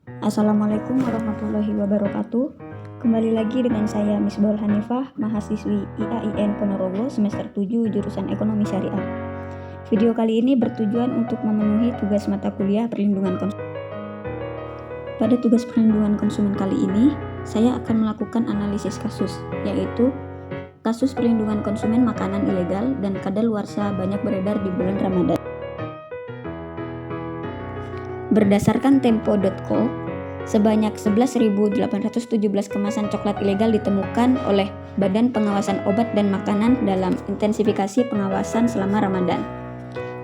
Assalamualaikum warahmatullahi wabarakatuh. Kembali lagi dengan saya Misbahul Hanifah, mahasiswi IAIN Ponorogo semester 7 jurusan Ekonomi Syariah. Video kali ini bertujuan untuk memenuhi tugas mata kuliah perlindungan konsumen. Pada tugas perlindungan konsumen kali ini, saya akan melakukan analisis kasus, yaitu kasus perlindungan konsumen makanan ilegal dan kadaluarsa banyak beredar di bulan Ramadan. Berdasarkan Tempo.co, sebanyak 11.817 kemasan coklat ilegal ditemukan oleh Badan Pengawasan Obat dan Makanan dalam intensifikasi pengawasan selama Ramadan.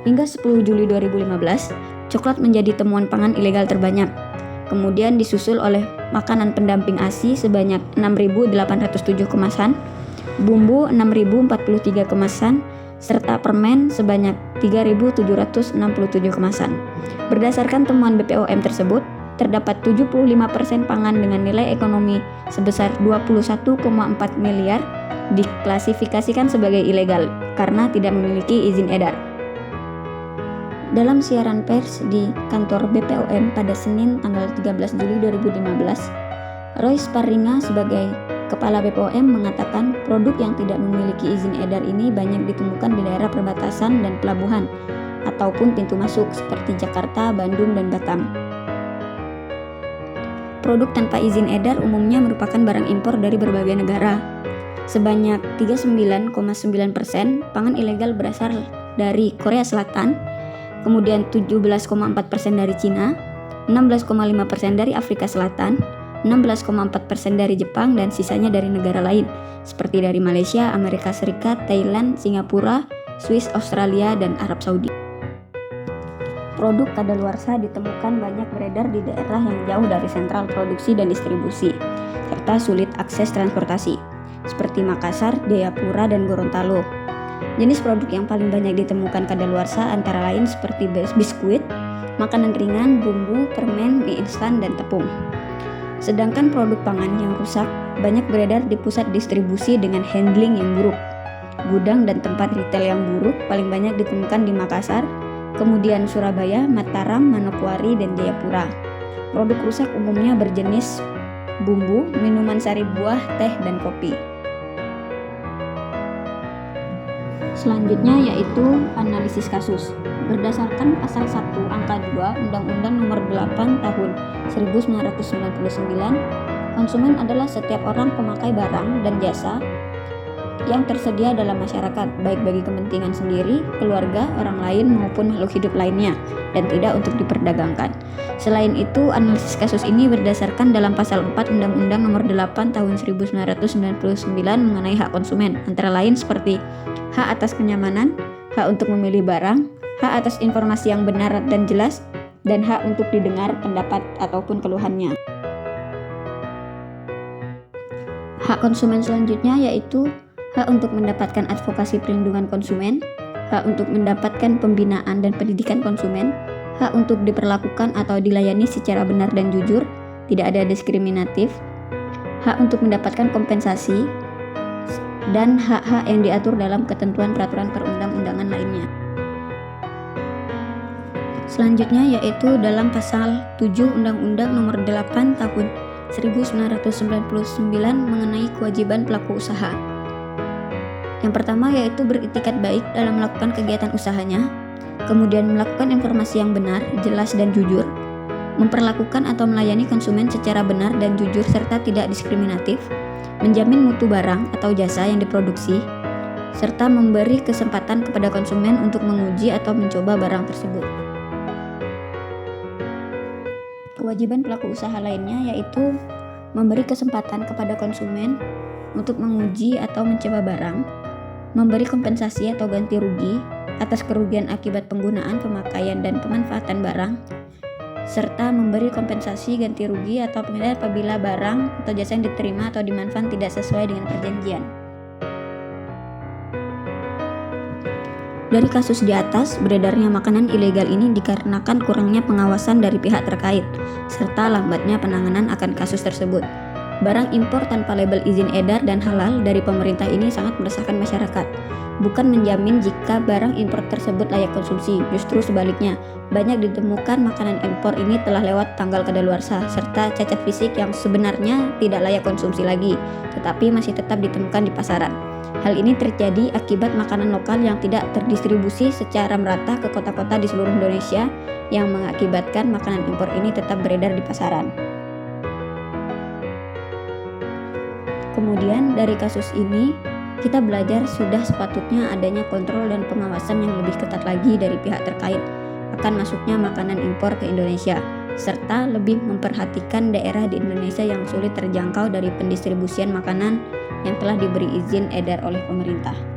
Hingga 10 Juli 2015, coklat menjadi temuan pangan ilegal terbanyak. Kemudian disusul oleh makanan pendamping ASI sebanyak 6.807 kemasan, bumbu 6.043 kemasan, serta permen sebanyak 3.767 kemasan. Berdasarkan temuan BPOM tersebut, terdapat 75% pangan dengan nilai ekonomi sebesar 21,4 miliar diklasifikasikan sebagai ilegal karena tidak memiliki izin edar. Dalam siaran pers di kantor BPOM pada Senin tanggal 13 Juli 2015, Roy Sparringa sebagai Kepala BPOM mengatakan produk yang tidak memiliki izin edar ini banyak ditemukan di daerah perbatasan dan pelabuhan ataupun pintu masuk seperti Jakarta, Bandung, dan Batam. Produk tanpa izin edar umumnya merupakan barang impor dari berbagai negara. Sebanyak 39,9% pangan ilegal berasal dari Korea Selatan, kemudian 17,4% dari Cina, 16,5% dari Afrika Selatan, 16,4% dari Jepang, dan sisanya dari negara lain seperti dari Malaysia, Amerika Serikat, Thailand, Singapura, Swiss, Australia, dan Arab Saudi. Produk kadaluarsa ditemukan banyak beredar di daerah yang jauh dari sentral produksi dan distribusi, serta sulit akses transportasi, seperti Makassar, Jayapura, dan Gorontalo. Jenis produk yang paling banyak ditemukan kadaluarsa antara lain seperti biskuit, makanan ringan, bumbu, permen, mie instan, dan tepung. Sedangkan produk pangan yang rusak banyak beredar di pusat distribusi dengan handling yang buruk. Gudang dan tempat retail yang buruk paling banyak ditemukan di Makassar, kemudian Surabaya, Mataram, Manokwari, dan Jayapura. Produk rusak umumnya berjenis bumbu, minuman sari buah, teh, dan kopi. Selanjutnya yaitu analisis kasus. Berdasarkan pasal 1 angka 2 Undang-Undang Nomor 8 Tahun 1999, konsumen adalah setiap orang pemakai barang dan jasa yang tersedia dalam masyarakat, baik bagi kepentingan sendiri, keluarga, orang lain, maupun makhluk hidup lainnya, dan tidak untuk diperdagangkan. Selain itu, analisis kasus ini berdasarkan dalam pasal 4 Undang-Undang Nomor 8 Tahun 1999 mengenai hak konsumen, antara lain seperti hak atas kenyamanan, hak untuk memilih barang, hak atas informasi yang benar dan jelas, dan hak untuk didengar pendapat ataupun keluhannya. Hak konsumen selanjutnya yaitu hak untuk mendapatkan advokasi perlindungan konsumen, hak untuk mendapatkan pembinaan dan pendidikan konsumen, hak untuk diperlakukan atau dilayani secara benar dan jujur, tidak ada diskriminatif, hak untuk mendapatkan kompensasi, dan hak-hak yang diatur dalam ketentuan peraturan perundang-undangan lainnya. Selanjutnya yaitu dalam pasal 7 Undang-Undang Nomor 8 Tahun 1999 mengenai kewajiban pelaku usaha. Yang pertama yaitu beritikat baik dalam melakukan kegiatan usahanya, kemudian melakukan informasi yang benar, jelas, dan jujur, memperlakukan atau melayani konsumen secara benar dan jujur serta tidak diskriminatif, menjamin mutu barang atau jasa yang diproduksi, serta memberi kesempatan kepada konsumen untuk menguji atau mencoba barang tersebut. Kewajiban pelaku usaha lainnya yaitu memberi kesempatan kepada konsumen untuk menguji atau mencoba barang, memberi kompensasi atau ganti rugi atas kerugian akibat penggunaan, pemakaian, dan pemanfaatan barang, serta memberi kompensasi ganti rugi atau penilaian apabila barang atau jasa yang diterima atau dimanfaatkan tidak sesuai dengan perjanjian. Dari kasus di atas, beredarnya makanan ilegal ini dikarenakan kurangnya pengawasan dari pihak terkait, serta lambatnya penanganan akan kasus tersebut. Barang impor tanpa label izin edar dan halal dari pemerintah ini sangat meresahkan masyarakat. bukan menjamin jika barang impor tersebut layak konsumsi. Justru sebaliknya, banyak ditemukan makanan impor ini telah lewat tanggal kadaluarsa serta cacat fisik yang sebenarnya tidak layak konsumsi lagi, tetapi masih tetap ditemukan di pasaran. Hal ini terjadi akibat makanan lokal yang tidak terdistribusi secara merata ke kota-kota di seluruh Indonesia, yang mengakibatkan makanan impor ini tetap beredar di pasaran. Kemudian dari kasus ini, kita belajar sudah sepatutnya adanya kontrol dan pengawasan yang lebih ketat lagi dari pihak terkait akan masuknya makanan impor ke Indonesia, serta lebih memperhatikan daerah di Indonesia yang sulit terjangkau dari pendistribusian makanan yang telah diberi izin edar oleh pemerintah.